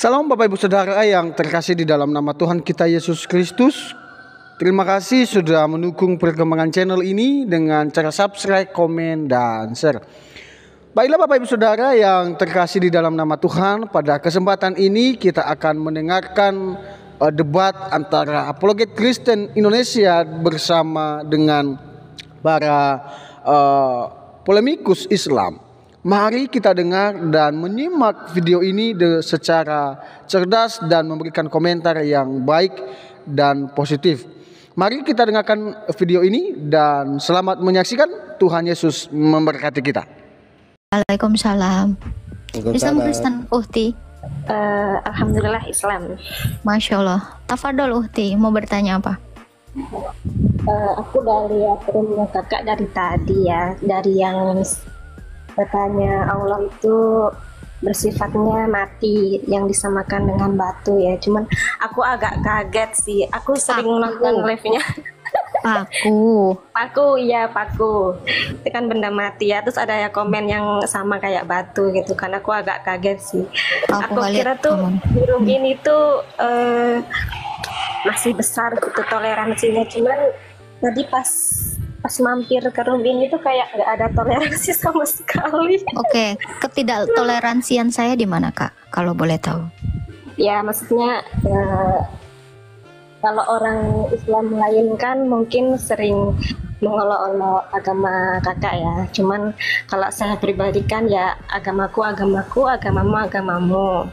Salam Bapak Ibu Saudara yang terkasih di dalam nama Tuhan kita Yesus Kristus. Terima kasih sudah mendukung perkembangan channel ini dengan cara subscribe, komen, dan share. Baiklah Bapak Ibu Saudara yang terkasih di dalam nama Tuhan, pada kesempatan ini kita akan mendengarkan debat antara apologet Kristen Indonesia bersama dengan para polemikus Islam. Mari kita dengar dan menyimak video ini secara cerdas dan memberikan komentar yang baik dan positif. Mari kita dengarkan video ini dan selamat menyaksikan. Tuhan Yesus memberkati kita. Waalaikumsalam. Islam Kristen Uhti. Alhamdulillah Islam. Masya Allah. Tafadol Uhti, mau bertanya apa? Aku udah lihat rumah kakak dari tadi ya, dari yang katanya Allah itu bersifatnya mati yang disamakan dengan batu ya. Cuman aku agak kaget sih. Aku sering nonton live-nya. Paku, iya paku. Itu kan benda mati ya. Terus ada ya komen yang sama kayak batu gitu kan. Aku agak kaget sih. Aku kira tuh di room ini tuh masih besar gitu toleransinya. Cuman tadi pas mampir ke room ini tuh kayak nggak ada toleransi sama sekali. Oke, ketidaktoleransian saya di mana Kak? Kalau boleh tahu? Ya maksudnya kalau orang Islam lain kan mungkin sering mengolok-olok agama kakak ya. Cuman kalau saya pribadi kan ya agamaku, agamamu.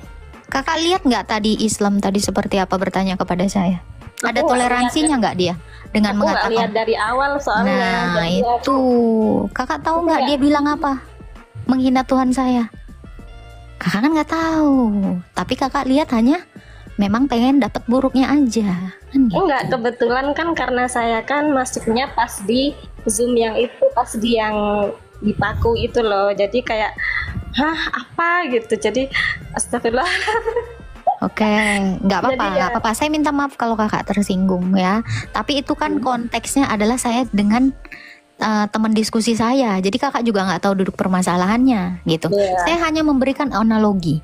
Kakak lihat nggak tadi Islam tadi seperti apa bertanya kepada saya? Ada toleransinya nggak dia dengan mengatakan? Aku lihat dari awal soalnya. Nah itu kakak tahu nggak dia bilang apa? Menghina Tuhan saya. Kakak kan nggak tahu. Tapi kakak lihat hanya memang pengen dapat buruknya aja. Kan gitu. Enggak, kebetulan kan karena saya kan masuknya pas di Zoom yang itu, pas di yang di Paku itu loh. Jadi kayak apa gitu. Jadi astagfirullah. Oke, nggak apa-apa, Saya minta maaf kalau kakak tersinggung ya. Tapi itu kan konteksnya adalah saya dengan teman diskusi saya. Jadi kakak juga nggak tahu duduk permasalahannya gitu. Saya hanya memberikan analogi.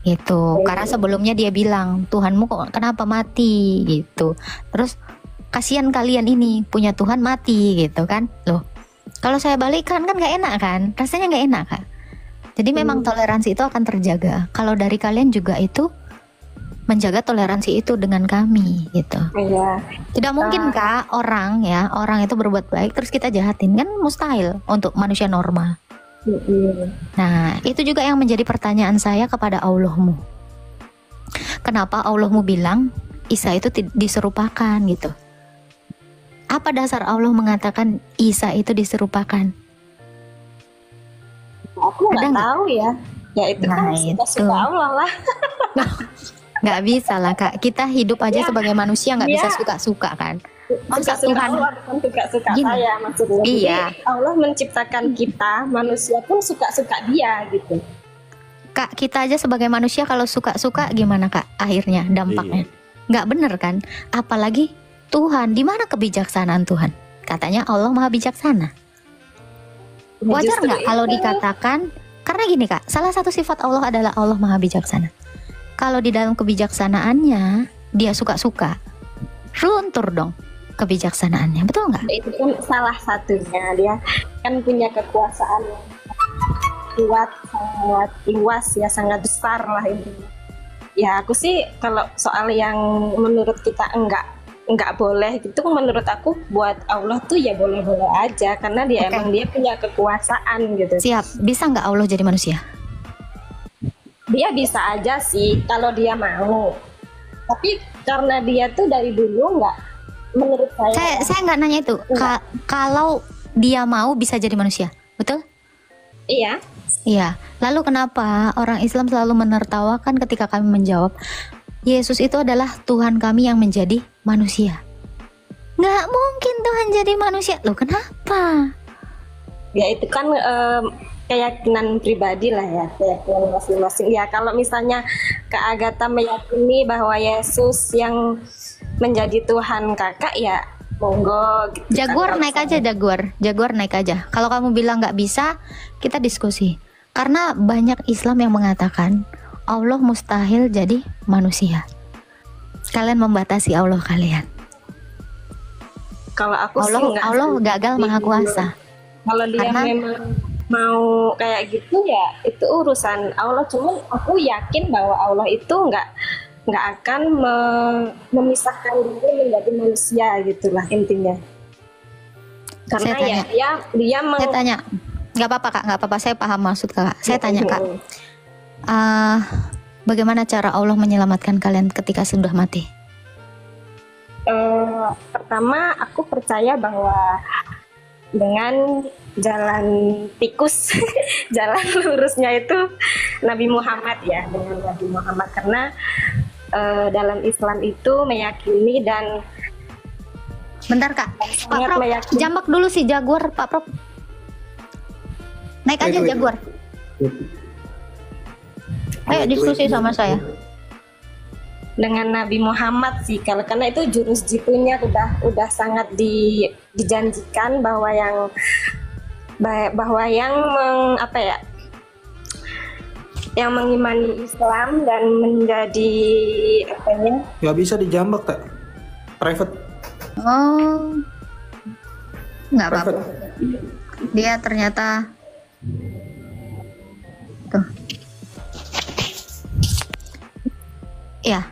Gitu. Karena sebelumnya dia bilang Tuhanmu kok kenapa mati gitu. Terus kasihan kalian ini punya Tuhan mati gitu kan. Loh, kalau saya balikkan kan nggak enak kan? Rasanya nggak enak Kak. Jadi memang toleransi itu akan terjaga. Kalau dari kalian juga itu menjaga toleransi itu dengan kami gitu. Iya. Tidak mungkin Kak orang itu berbuat baik terus kita jahatin, kan mustahil untuk manusia normal. Nah itu juga yang menjadi pertanyaan saya kepada Allahmu. Kenapa Allahmu bilang Isa itu diserupakan gitu? Apa dasar Allah mengatakan Isa itu diserupakan? Aku nggak tahu ya. Ya itu kan suka Allah lah. Nggak bisa lah Kak. Kita hidup aja sebagai manusia nggak bisa suka-suka kan. Masa Tuhan bukan suka-suka saya maksudnya. Iya. Jadi Allah menciptakan kita, manusia pun suka-suka dia gitu. Kak, kita aja sebagai manusia kalau suka-suka gimana Kak akhirnya dampaknya? Nggak bener kan? Apalagi Tuhan, di mana kebijaksanaan Tuhan? Katanya Allah Maha Bijaksana. Wajar nggak kalau dikatakan? Karena gini Kak, salah satu sifat Allah adalah Allah Maha Bijaksana. Kalau di dalam kebijaksanaannya dia suka-suka, luntur dong kebijaksanaannya, betul nggak? Itu kan salah satunya, dia kan punya kekuasaan yang kuat, sangat luas ya, sangat besar lah intinya. Ya aku sih kalau soal yang menurut kita enggak boleh gitu, menurut aku buat Allah tuh ya boleh-boleh aja karena dia emang dia punya kekuasaan gitu. Siap, bisa nggak Allah jadi manusia? Dia bisa aja sih kalau dia mau. Tapi karena dia tuh dari dulu nggak, menurut saya nggak nanya itu. Kalau dia mau bisa jadi manusia, betul? Iya. Iya. Lalu kenapa orang Islam selalu menertawakan ketika kami menjawab Yesus itu adalah Tuhan kami yang menjadi manusia? Nggak mungkin Tuhan jadi manusia. Loh kenapa? Ya itu kan keyakinan pribadi lah ya, keyakinan masing-masing. Ya kalau misalnya Kak Agatha meyakini bahwa Yesus yang menjadi Tuhan kakak ya monggo gitu. Jaguar naik aja, Jaguar naik aja. Kalau kamu bilang nggak bisa, kita diskusi. Karena banyak Islam yang mengatakan Allah mustahil jadi manusia. Kalian membatasi Allah kalian. Kalau aku sih enggak. Allah gagal maha kuasa. Kalau dia memang mau kayak gitu ya itu urusan Allah. Cuman aku yakin bahwa Allah itu nggak akan memisahkan diri menjadi manusia, gitulah intinya. Karena saya tanya, nggak apa-apa kak, nggak apa-apa, saya paham maksud kakak. Saya tanya kak, bagaimana cara Allah menyelamatkan kalian ketika sudah mati? Pertama aku percaya bahwa dengan jalan tikus jalan lurusnya itu Nabi Muhammad ya, dengan Nabi Muhammad, karena dalam Islam itu meyakini dan bentar kak, Pak Prof, jambak dulu si Jaguar Pak Prof, naik aja Jaguar, ayo diskusi sama saya. Dengan Nabi Muhammad sih, karena itu jurus jitunya udah sangat dijanjikan bahwa yang mengimani Islam dan menjadi nggak bisa dijambak tak private. Oh, nggak apa-apa, dia ternyata tuh ya.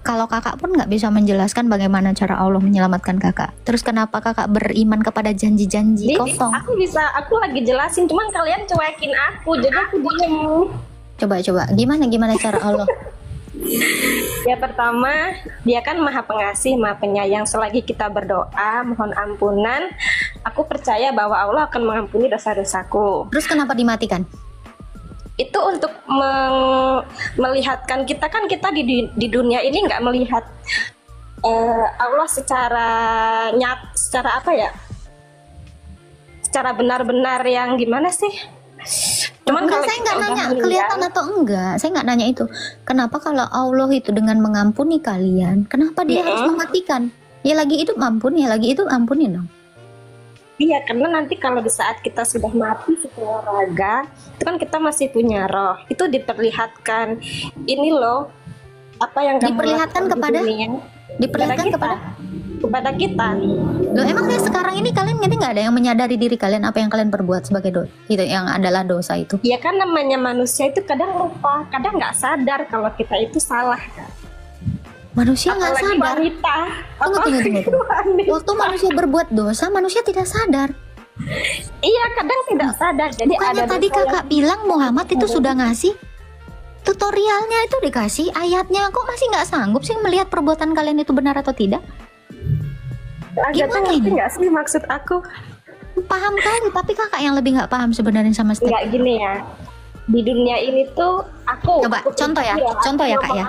Kalau kakak pun nggak bisa menjelaskan bagaimana cara Allah menyelamatkan kakak. Terus kenapa kakak beriman kepada janji-janji kosong? Aku lagi jelasin, cuman kalian cuekin aku, jadi aku diem. Coba, gimana cara Allah? Ya pertama, dia kan maha pengasih, maha penyayang. Selagi kita berdoa, mohon ampunan, aku percaya bahwa Allah akan mengampuni dosa-dosaku. Terus kenapa dimatikan? Itu untuk melihatkan kita di dunia ini nggak melihat Allah secara secara benar-benar yang gimana sih? Cuman enggak, kalau saya nggak nanya kelihatan atau enggak, saya nggak nanya itu. Kenapa kalau Allah itu dengan mengampuni kalian, kenapa dia harus mematikan? Ya lagi hidup ampuni, dong. Iya, karena nanti kalau di saat kita sudah mati setelah raga, itu kan kita masih punya roh. Itu diperlihatkan. Ini loh apa yang kamu diperlihatkan kepada kita. Loh, emang sekarang ini kalian nggak ada yang menyadari diri kalian apa yang kalian perbuat sebagai itu yang adalah dosa itu? Ya kan namanya manusia itu kadang lupa, kadang nggak sadar kalau kita itu salah kan. Manusia nggak sadar. Tunggu. Waktu manusia berbuat dosa, manusia tidak sadar. Iya, kadang tidak sadar. Jadi bukannya tadi kakak bilang Muhammad itu sudah ngasih tutorialnya, itu dikasih ayatnya, kok masih nggak sanggup sih melihat perbuatan kalian itu benar atau tidak? Gimana ini? Nggak sih maksud aku? Paham kali, tapi kakak yang lebih nggak paham sebenarnya sama step. Nggak gini ya. Di dunia ini tuh coba contoh ya kak ya.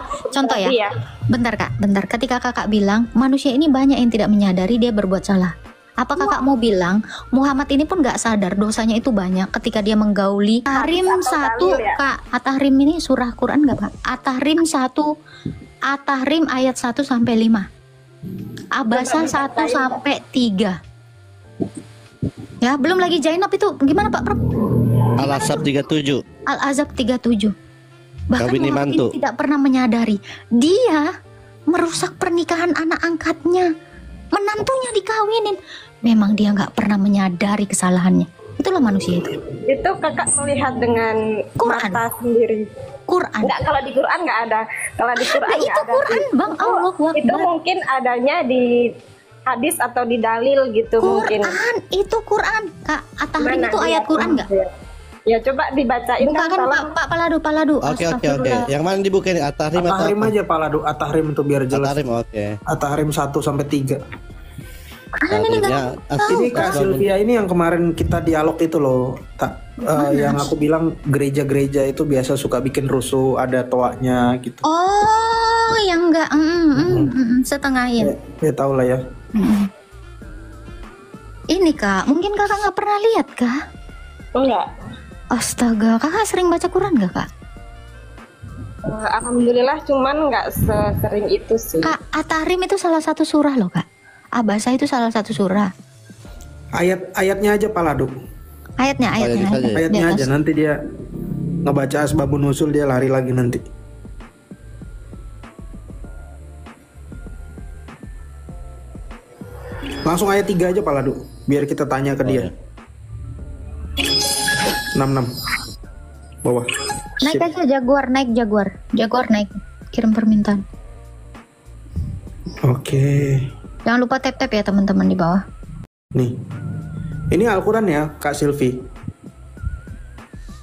Bentar kak, ketika kakak bilang manusia ini banyak yang tidak menyadari dia berbuat salah, apa kakak mau bilang Muhammad ini pun nggak sadar dosanya itu banyak ketika dia menggauli At-Tahrim 1 kak? At-Tahrim ini surah Quran nggak kak? At-Tahrim 1, At-Tahrim ayat 1 sampai 5, Abasa 1 sampai 3. Ya, belum lagi Zainab itu gimana Pak Prof? Al-Ahzab 37. Al-Ahzab 37. Bahkan Kawini mantu. tidak pernah menyadari dia merusak pernikahan anak angkatnya, menantunya dikawinin. Memang dia nggak pernah menyadari kesalahannya. Itulah manusia itu. Itu kakak melihat dengan Quran. mata sendiri. Quran. Enggak, kalau di Quran nggak ada. Kalau di Quran itu ada. Quran bang, Allah Akbar. Itu mungkin adanya di hadis atau di dalil gitu mungkin. Itu Quran kak. At-Tahrim itu ayat Quran nggak? Ya coba dibacain. Bukakan Pak Paladu. Oke. Yang mana dibuka ini? At-Tahrim atau At-Tahrim aja Paladu. At-Tahrim untuk biar jelas. At-Tahrim, oke. At-Tahrim 1 sampai 3. Ini Kak Sylvia ini yang kemarin kita dialog itu loh. Yang aku bilang gereja-gereja itu biasa suka bikin rusuh, ada toaknya gitu. Oh, yang enggak setengah ya. Ya tahu lah ya. Ini kak, mungkin kakak nggak pernah lihat kak? Enggak. Astaga, kakak sering baca Quran gak kak? Alhamdulillah, cuman nggak sering itu sih. Kak, At-Tahrim itu salah satu surah loh kak. Abasa itu salah satu surah. Ayatnya aja Paladu. Ayatnya aja nanti dia. ngebaca asbabun nusul dia lari lagi nanti. Langsung ayat 3 aja Pak Ladu, biar kita tanya ke dia. 66 bawah. Naik Sip. aja Jaguar, naik Jaguar. Jaguar naik. Kirim permintaan. Oke. Jangan lupa tap-tap ya teman-teman di bawah. Nih. Ini Al-Quran ya Kak Silvi.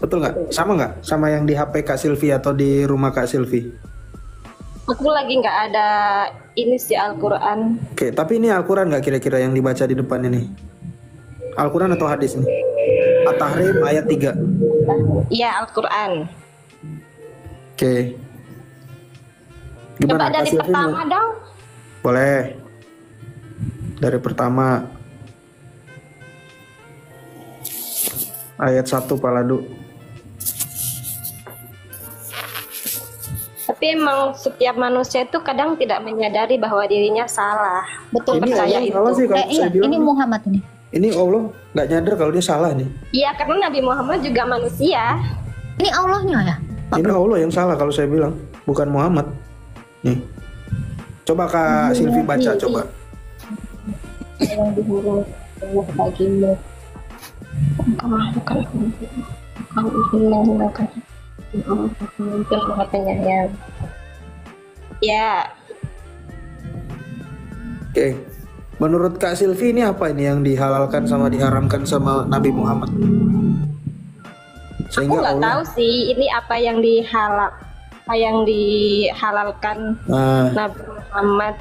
Betul nggak? Sama nggak? Sama yang di HP Kak Silvi atau di rumah Kak Silvi? Aku lagi nggak ada ini sih Al-Quran. Oke, tapi ini Al-Quran nggak kira-kira yang dibaca di depan ini? Al-Quran atau hadis nih? At-Tahrim ayat 3. Iya Al-Quran. Oke. Coba Kak dari Silvi pertama mau? dong. Boleh. Dari pertama. Ayat 1 Pak Ladu. Tapi emang setiap manusia itu kadang tidak menyadari bahwa dirinya salah. Betul, Ini percaya Allah itu. salah sih kalau Iya, saya bilang. ini Muhammad ini. Ini Allah nggak nyadar kalau dia salah nih. Iya karena Nabi Muhammad juga manusia. Ini Allahnya ya? Ini Allah yang salah kalau saya bilang, bukan Muhammad. Nih. Coba Kak Silvi baca coba. Yang dihuruf Allah bagimu. Engkau ingin menggunakan pemimpin Maha Penyayang. Ya, Oke. Menurut Kak Silvi ini apa ini yang dihalalkan sama diharamkan sama Nabi Muhammad? aku Sehingga nggak tahu sih ini apa yang dihalalkan Nah, Nabi Muhammad.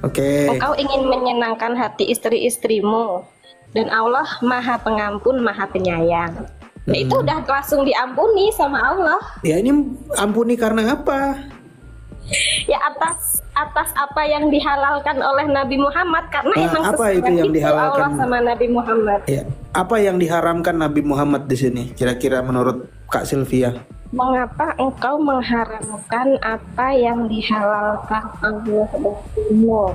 oke. Engkau ingin menyenangkan hati istri-istrimu dan Allah Maha Pengampun, Maha Penyayang. Nah, itu udah langsung diampuni sama Allah. Ya ini ampuni karena apa? Ya atas apa yang dihalalkan oleh Nabi Muhammad karena Nah, emang apa sesuai itu yang dihalalkan? Allah sama Nabi Muhammad. Ya, apa yang diharamkan Nabi Muhammad di sini? Kira-kira menurut Kak Sylvia? Mengapa engkau mengharamkan apa yang dihalalkan Allah bagimu?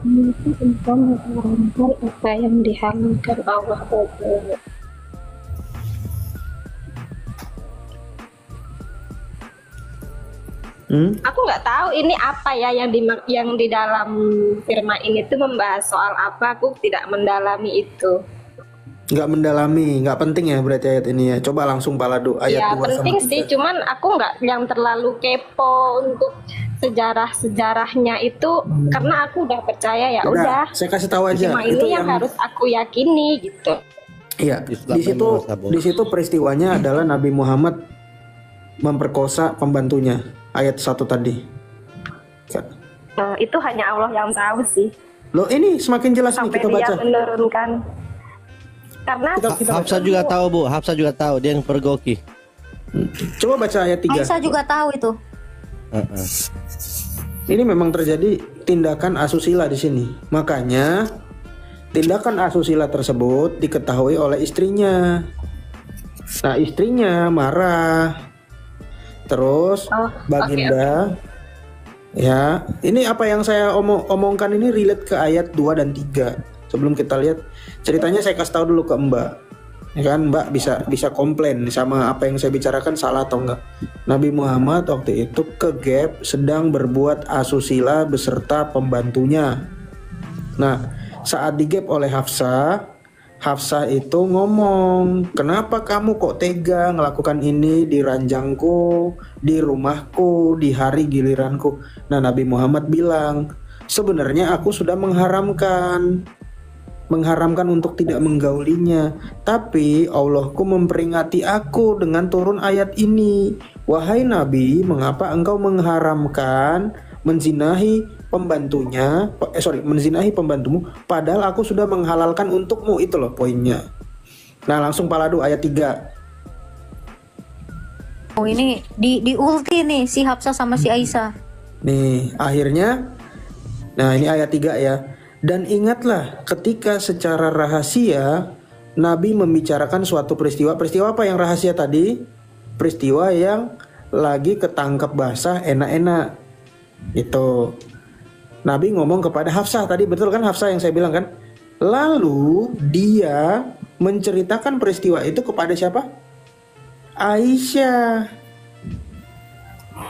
Mengapa engkau mengharamkan apa yang dihalalkan Allah bagimu? Aku nggak tahu ini apa ya yang di dalam firman ini tuh membahas soal apa. Aku tidak mendalami itu. Nggak mendalami, nggak penting ya berarti ayat ini ya. Coba langsung Paladu ayat Ya 2 penting sama sih, 3. cuman aku nggak yang terlalu kepo untuk sejarah-sejarahnya itu karena aku udah percaya ya udah. Saya kasih tahu aja. Cuma Itu ini yang harus aku yakini gitu. Iya, Islam di situ peristiwanya adalah Nabi Muhammad memperkosa pembantunya. Ayat 1 tadi. Nah, itu hanya Allah yang tahu sih. Loh, ini semakin jelas nih Sampai kita dia baca. menurunkan. Karena Hafsah juga tahu Bu, Hafsah juga tahu dia yang pergoki. Coba baca ayat 3. Aisyah juga tahu itu. Ini memang terjadi tindakan asusila di sini. Makanya tindakan asusila tersebut diketahui oleh istrinya. Nah, istrinya marah. Terus Baginda ya, ini apa yang saya omongkan ini relate ke ayat 2 dan 3. Sebelum kita lihat ceritanya saya kasih tahu dulu ke Mbak. Ya kan Mbak bisa komplain sama apa yang saya bicarakan salah atau enggak. Nabi Muhammad waktu itu ke gap sedang berbuat asusila beserta pembantunya. Nah, saat di gap oleh Hafsah itu ngomong, kenapa kamu kok tega ngelakukan ini di ranjangku, di rumahku, di hari giliranku. Nah, Nabi Muhammad bilang, sebenarnya aku sudah mengharamkan untuk tidak menggaulinya, tapi Allahku memperingati aku dengan turun ayat ini. Wahai Nabi, mengapa engkau mengharamkan menzinahi pembantumu, padahal aku sudah menghalalkan untukmu. Itu loh poinnya. Nah, langsung Paladu ayat 3. Oh, ini di ulti nih si Hafsah sama si Aisyah. Nih, akhirnya nah ini ayat 3 ya. Dan ingatlah ketika secara rahasia Nabi membicarakan suatu peristiwa. Peristiwa apa yang rahasia tadi? Peristiwa yang lagi ketangkep basah enak-enak. Itu Nabi ngomong kepada Hafsah tadi, betul kan Hafsah yang saya bilang kan? Lalu dia menceritakan peristiwa itu kepada siapa? Aisyah.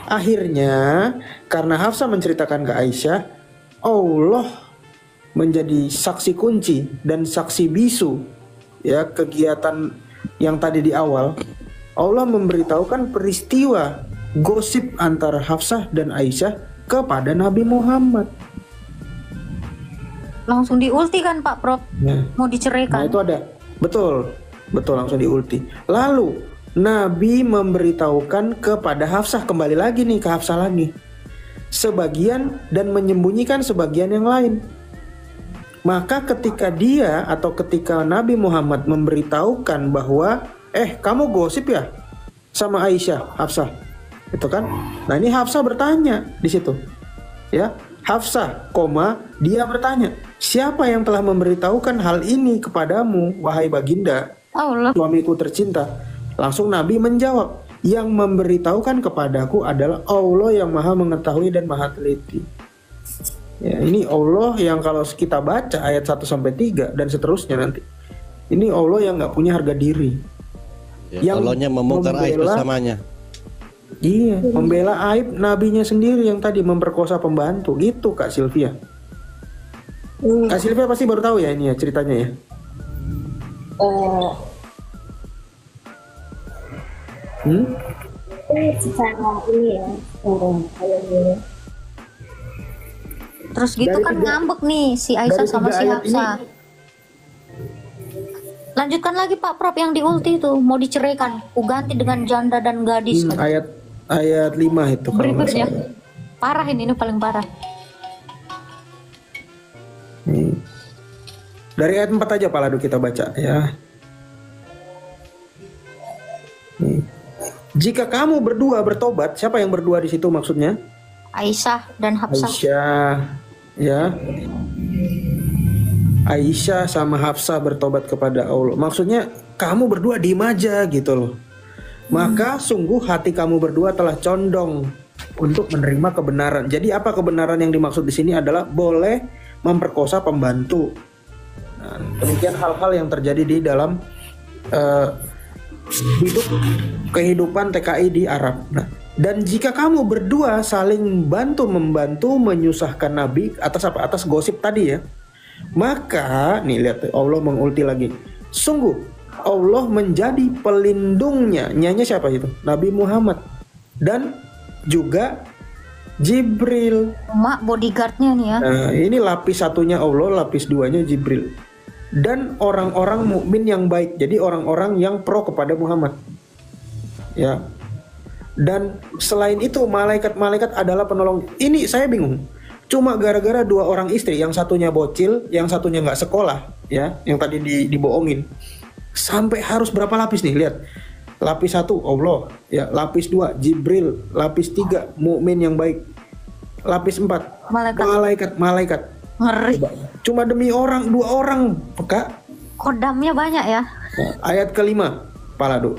Akhirnya karena Hafsah menceritakan ke Aisyah, Allah menjadi saksi kunci dan saksi bisu ya kegiatan yang tadi di awal. Allah memberitahukan peristiwa gosip antara Hafsah dan Aisyah kepada Nabi Muhammad. Langsung diulti kan Pak Prof? Nah, Mau diceraikan. itu ada. Betul langsung diulti. Lalu Nabi memberitahukan kepada Hafsah, kembali lagi nih ke Hafsah lagi, sebagian dan menyembunyikan sebagian yang lain. Maka ketika dia atau ketika Nabi Muhammad memberitahukan bahwa kamu gosip ya sama Aisyah, Hafsah, itu kan? Nah ini Hafsah bertanya di situ, ya Hafsah, dia bertanya, siapa yang telah memberitahukan hal ini kepadamu, wahai baginda, Allah. suamiku tercinta? Langsung Nabi menjawab, yang memberitahukan kepadaku adalah Allah yang maha mengetahui dan maha teliti. Ya, ini Allah yang kalau kita baca ayat 1-3 dan seterusnya nanti, ini Allah yang nggak punya harga diri. Ya, Allahnya membongkar aib bersamanya. Iya, membela aib nabinya sendiri yang tadi memperkosa pembantu. Gitu Kak Sylvia. Kak Sylvia pasti baru tahu ya ini ya ceritanya ya. Secara ini ya, kayak gini. Terus gitu kan ngambek nih si Aisyah sama si Hafsah. Lanjutkan lagi Pak Prof yang diulti itu, mau diceraikan, ku ganti dengan janda dan gadis. Ayat 5 itu kalau nggak Berikutnya salah. parah ini paling parah. Nih. Dari ayat 4 aja Pak Ladu kita baca ya. Nih. Jika kamu berdua bertobat, siapa yang berdua di situ maksudnya? Aisyah dan Hafsah. Aisyah, ya. Aisyah sama Hafsah bertobat kepada Allah. Maksudnya kamu berdua diem aja gitu loh. Maka sungguh hati kamu berdua telah condong untuk menerima kebenaran. Jadi apa kebenaran yang dimaksud di sini adalah boleh memperkosa pembantu. Nah, demikian hal-hal yang terjadi di dalam kehidupan TKI di Arab. Nah, dan jika kamu berdua saling membantu menyusahkan Nabi atas gosip tadi ya, maka nih lihat Allah mengulti lagi. Sungguh Allah menjadi pelindungnya. Nyanya siapa itu? Nabi Muhammad dan juga Jibril. Mak bodyguardnya nih ya. Nah, ini lapis satunya Allah, lapis duanya Jibril. Dan orang-orang mukmin yang baik. Jadi orang-orang yang pro kepada Muhammad. Ya. Dan selain itu malaikat-malaikat adalah penolong. Ini saya bingung. Cuma gara-gara 2 orang istri, yang satunya bocil, yang satunya nggak sekolah, ya, yang tadi dibohongin. Sampai harus berapa lapis nih? Lihat. Lapis 1 Allah, ya, lapis 2 Jibril, lapis 3 mukmin yang baik. Lapis 4 malaikat. Ngeri. Cuma demi 2 orang, Kak. Kodamnya banyak ya. Nah, ayat kelima, Palado.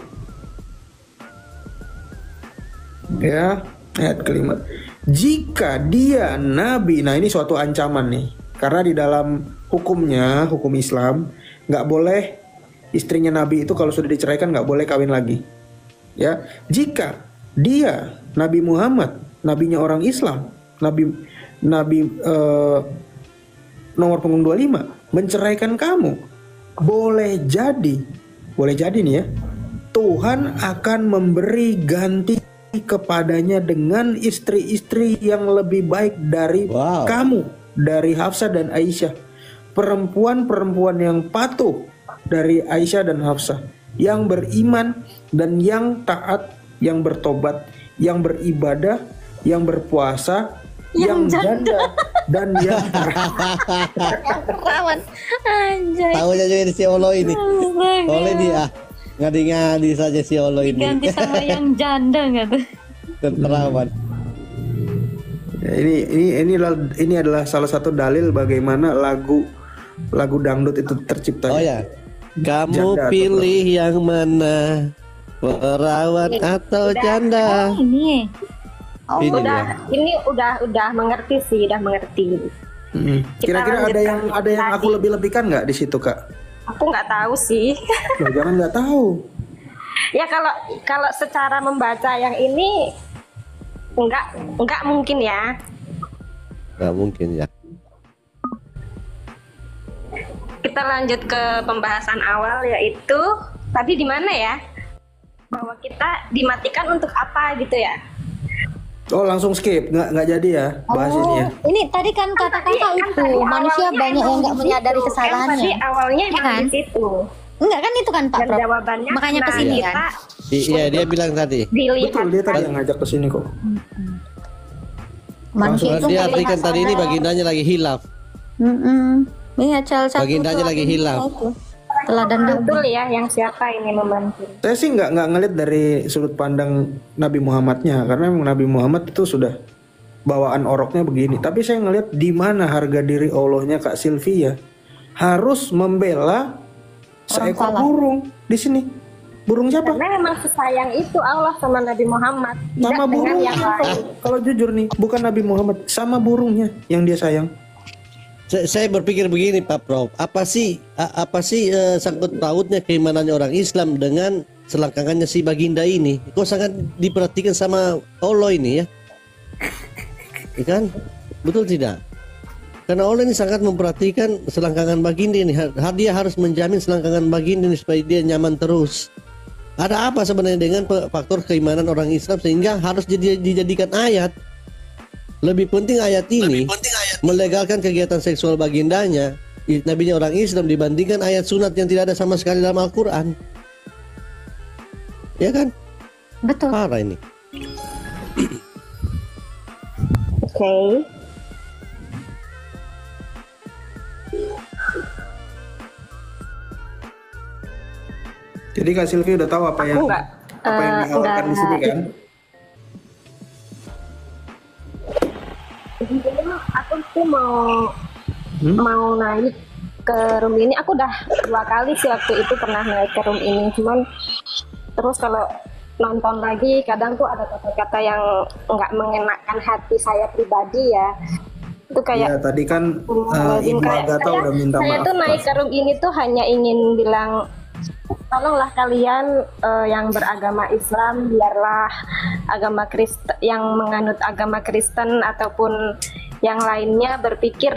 Ya, ayat kelima. Jika dia nabi, nah ini suatu ancaman nih. Karena di dalam hukumnya, hukum Islam, nggak boleh istrinya nabi itu kalau sudah diceraikan nggak boleh kawin lagi. Ya, jika dia Nabi Muhammad, nabinya orang Islam, nabi nomor punggung 25 menceraikan kamu, boleh jadi nih ya, Tuhan akan memberi ganti kepadanya dengan istri-istri yang lebih baik dari kamu, dari Hafsah dan Aisyah. Perempuan-perempuan yang patuh dari Aisyah dan Hafsah, yang beriman dan yang taat, yang bertobat, yang beribadah, yang berpuasa, yang janda dan yang Perawan. Anjay. Tahu aja ini si Olo ini. Oleh dia ngadi-ngadi saja si Olo ini. Ganti sama yang janda nggak tuh? Terawan. Ya, ini adalah salah satu dalil bagaimana lagu dangdut itu tercipta. Oh ya. Kamu Janda pilih yang mana? Perawan atau janda? Ini. Oh, Ini udah mengerti sih, udah mengerti. Kira-kira ada yang aku lebih-lebihkan nggak di situ, Kak? Aku nggak tahu sih. Loh, jangan nggak tahu. Ya kalau secara membaca yang ini enggak mungkin ya. Nggak mungkin ya. Kita lanjut ke pembahasan awal, yaitu tadi di mana ya? Bahwa kita dimatikan untuk apa gitu ya? Oh, langsung skip, nggak jadi ya bahas ini ya. Ini tadi kan kata-kata itu manusia banyak yang nggak menyadari kesalahannya. Tadi awalnya Ya emang kan? di situ. Enggak kan itu kan Pak Dan Prof. jawabannya Makanya nah, kesini kita kan. Iya, dia bilang tadi. dilihat Betul, dia tadi yang ngajak ke sini kok. Manusia itu Dia nggak artikan lihat tadi ini ada. bagindanya lagi hilaf. Iya, salah satu Bagindanya lagi hilang. Teladan betul ya, yang siapa ini membantu. Saya sih nggak ngeliat dari sudut pandang Nabi Muhammadnya, karena memang Nabi Muhammad itu sudah bawaan oroknya begini. Tapi saya ngeliat di mana harga diri Allahnya Kak Sylvia harus membela seekor salah. burung di sini. Burung siapa? Karena memang sesayang itu Allah sama Nabi Muhammad. Tidak Sama dengan burung. yang lain. Kalau jujur nih, bukan Nabi Muhammad, sama burungnya yang dia sayang. Saya berpikir begini Pak Prof, apa sih sangkut pautnya keimanannya orang Islam dengan selangkangannya si baginda ini? Kok sangat diperhatikan sama Allah ini ya? Ya kan? Betul tidak? Karena Allah ini sangat memperhatikan selangkangan baginda ini. Dia harus menjamin selangkangan baginda ini supaya dia nyaman terus. Ada apa sebenarnya dengan faktor keimanan orang Islam sehingga harus dijadikan ayat? Lebih penting ayat ini melegalkan kegiatan seksual bagindanya, nabinya orang Islam, dibandingkan ayat sunat yang tidak ada sama sekali dalam Al-Quran. Ya kan? Betul. Parah ini. Oke. Jadi Kak Sylvia udah tahu apa yang dihalalkan di sini kan? Aku tuh mau naik ke room ini. Aku udah 2 kali sih waktu itu pernah naik ke room ini. Cuman terus kalau nonton lagi kadang tuh ada kata-kata yang nggak mengenakan hati saya pribadi ya. Itu kayak Ya tadi kan Ibu Agatha udah minta saya maaf. tuh naik ke room ini tuh hanya ingin bilang, tolonglah kalian yang beragama Islam, biarlah agama Kristen, yang menganut agama Kristen ataupun yang lainnya berpikir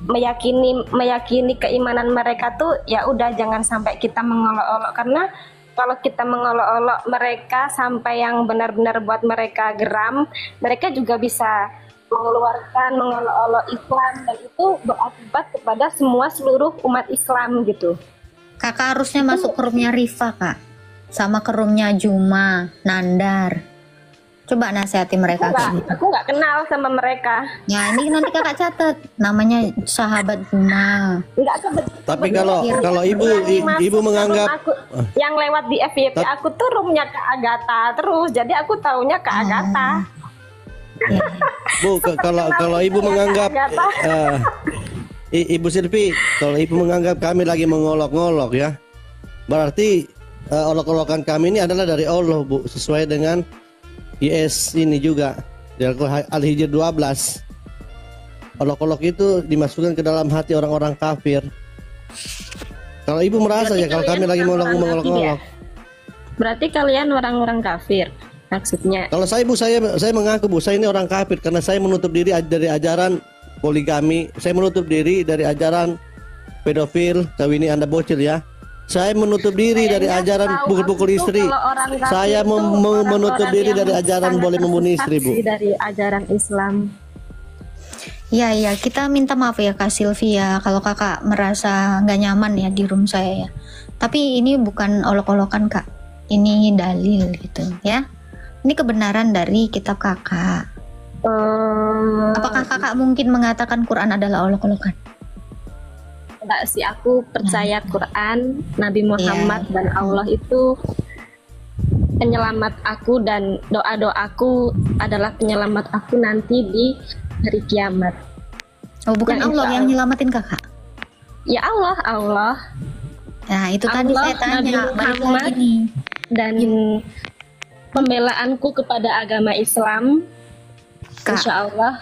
meyakini keimanan mereka tuh ya udah, jangan sampai kita mengolok-olok, karena kalau kita mengolok-olok mereka sampai yang benar-benar buat mereka geram, mereka juga bisa mengeluarkan mengolok-olok Islam, dan itu berakibat kepada seluruh umat Islam gitu. Kakak harusnya masuk ke roomnya Rifa Kak, sama ke roomnya Juma, Nandar. Coba nasihati mereka. Aku nggak kenal sama mereka. Ya ini nanti kakak catat, namanya sahabat Juma. Tapi kalau ibu menganggap Yang lewat di FYP aku tuh roomnya Kak Agatha terus, jadi aku taunya Kak Agatha. Bu, kalau ibu menganggap Ibu Sylvie, kalau ibu menganggap kami lagi mengolok-ngolok ya, berarti olok-olokan kami ini adalah dari Allah, Bu, sesuai dengan IS ini juga di Al-Hijr 12. Olok-olok itu dimasukkan ke dalam hati orang-orang kafir. Kalau ibu merasa ya kalau kami lagi mengolok-ngolok. Berarti kalian orang-orang kafir maksudnya. Kalau saya Bu, saya mengaku Bu, saya ini orang kafir karena saya menutup diri dari ajaran poligami, saya menutup diri dari ajaran pedofil, kawini Anda bocil ya. Saya menutup diri dari ajaran pukul-pukul istri. Saya menutup diri dari ajaran boleh membunuh istri, Bu. Dari ajaran Islam. Ya, kita minta maaf ya Kak Sylvia kalau kakak merasa nggak nyaman ya di room saya ya. Tapi ini bukan olok-olokan Kak, ini dalil gitu ya. Ini kebenaran dari kitab kakak. Apakah kakak mungkin mengatakan Quran adalah olok-olokan? Enggak sih, aku percaya Quran, Nabi Muhammad dan Allah itu penyelamat aku, dan doa-doaku adalah penyelamat aku nanti di hari kiamat. Oh, bukan Allah yang nyelamatin kakak? Ya Allah. Nah, itu tadi saya tanya, balik lagi nih. Dan pembelaanku kepada agama Islam, insya Allah,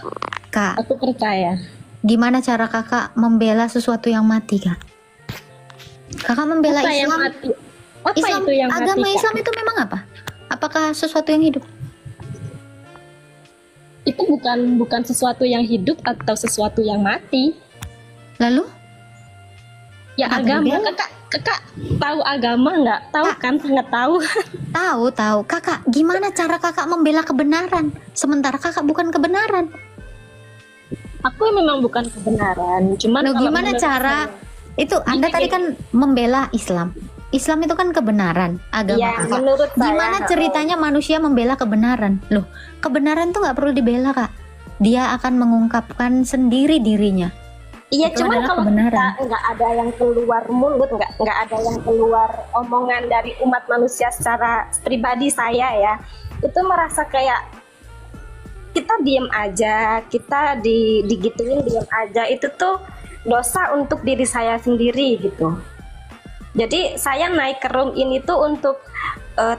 Kak, aku percaya. Gimana cara kakak membela sesuatu yang mati, Kak? Kakak membela Apa yang Islam? mati? Apa Islam, itu yang agama mati, Kak? Islam itu memang apa? Apakah sesuatu yang hidup? Itu bukan sesuatu yang hidup atau sesuatu yang mati. Lalu? Ya Apa agama. bedanya? Kakak tahu agama nggak? Tahu Kak. kan? Sangat tahu. Tahu. Kakak, gimana cara kakak membela kebenaran? Sementara kakak bukan kebenaran. Aku memang bukan kebenaran. Cuman Loh, kalau gimana menurut cara? saya- Itu Anda tadi kan membela Islam. Islam itu kan kebenaran, agama Ya, kakak. menurut saya. Gimana ceritanya manusia membela kebenaran? Loh, kebenaran tuh nggak perlu dibela, Kak. Dia akan mengungkapkan sendiri dirinya. Iya, Itu cuman adalah kalau kebenaran. kita nggak ada yang keluar mulut, nggak ada yang keluar omongan dari umat manusia secara pribadi saya ya, itu merasa kayak kita diem aja, kita digituin diem aja, itu tuh dosa untuk diri saya sendiri gitu. Jadi saya naik ke room ini tuh untuk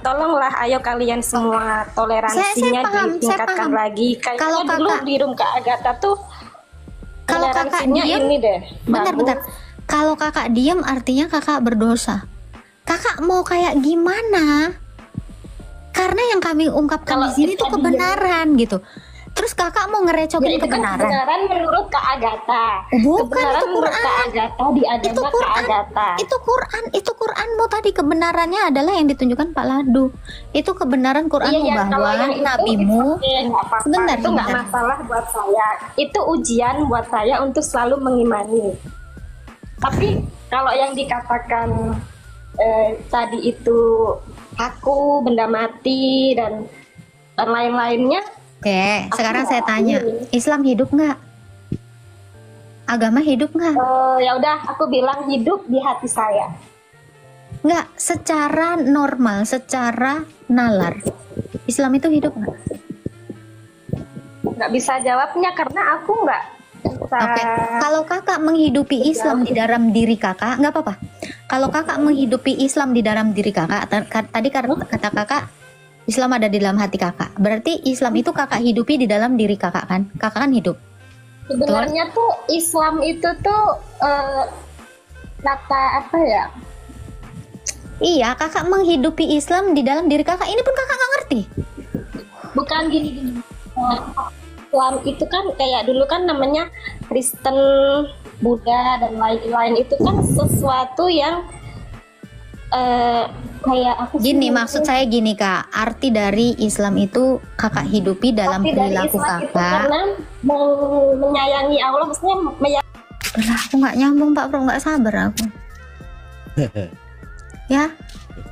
tolonglah, ayo kalian semua toleransinya Saya paham, ditingkatkan saya paham. lagi. Kayaknya Kalau dulu kakak- di room Kak Agatha tuh Kalau kakak toleransinya diem, ini deh. bentar. bagus. Kalau kakak diem artinya kakak berdosa. Kakak mau kayak gimana? Karena yang kami ungkapkan Kalau di sini kita tuh kebenaran gitu. Terus kakak mau Ya, ngerecokin itu kan kebenaran? kebenaran menurut Kak Agatha. Bukan, Kebenaran itu menurut Quran. Kak Agatha di Itu agama Kak Quran. Agatha. Itu Quranmu tadi, kebenarannya adalah yang ditunjukkan Pak Ladu. Itu kebenaran Quranmu Iya, bahwa kalau yang itu nabimu. oke, nggak apa-apa. Sebentar, Itu nggak sebentar. masalah buat saya. Itu ujian buat saya untuk selalu mengimani. Tapi kalau yang dikatakan tadi itu aku, benda mati dan lain-lainnya, Oke, sekarang nggak saya tanya, ini. Islam hidup nggak? Agama hidup nggak? ya udah aku bilang hidup di hati saya. Nggak, secara normal, secara nalar. Islam itu hidup nggak? Nggak bisa jawabnya karena aku nggak bisa. Oke, kalau kakak menghidupi Islam di dalam diri kakak, nggak apa-apa. Kalau kakak menghidupi Islam di dalam diri kakak, tadi kata kakak, Islam ada di dalam hati kakak. Berarti Islam itu kakak hidupi di dalam diri kakak kan? Kakak kan hidup. Sebenarnya tuh Islam itu tuh kata apa ya? Iya, kakak menghidupi Islam di dalam diri kakak. Ini pun kakak nggak ngerti. Bukan gini. Islam itu kan kayak dulu kan namanya Kristen, Buddha dan lain-lain, itu kan sesuatu yang kayak aku Gini, maksud saya gini kak. Arti dari Islam itu kakak hidupi dalam Tapi dari perilaku Islam itu kakak. karena menyayangi Allah, maksudnya Lah, aku nggak nyambung Pak Bro, nggak sabar aku. Ya,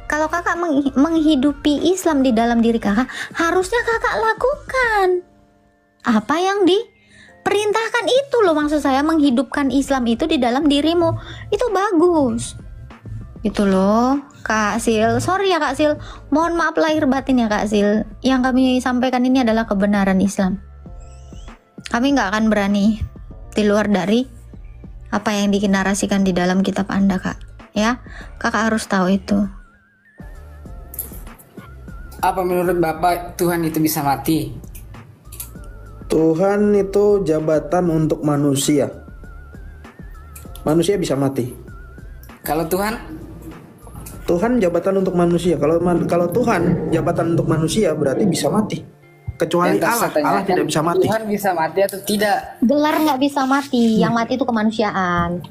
kalau kakak menghidupi Islam di dalam diri kakak, harusnya kakak lakukan apa yang diperintahkan itu loh. Maksud saya menghidupkan Islam itu di dalam dirimu, itu bagus. Itu loh, Kak Sil. Sorry ya Kak Sil, mohon maaf lahir batin ya Kak Sil. Yang kami sampaikan ini adalah kebenaran Islam. Kami nggak akan berani di luar dari apa yang dinarasikan di dalam kitab Anda, Kak. Ya, kakak harus tahu itu. Apa menurut Bapak Tuhan itu bisa mati? Tuhan itu jabatan untuk manusia. Manusia bisa mati. Kalau Tuhan? Tuhan jabatan untuk manusia. Kalau Tuhan jabatan untuk manusia berarti bisa mati. Kecuali Yang Allah, saya tanyakan, Allah tidak bisa mati. Tuhan bisa mati atau tidak? Gelar nggak bisa mati, yang mati itu kemanusiaan.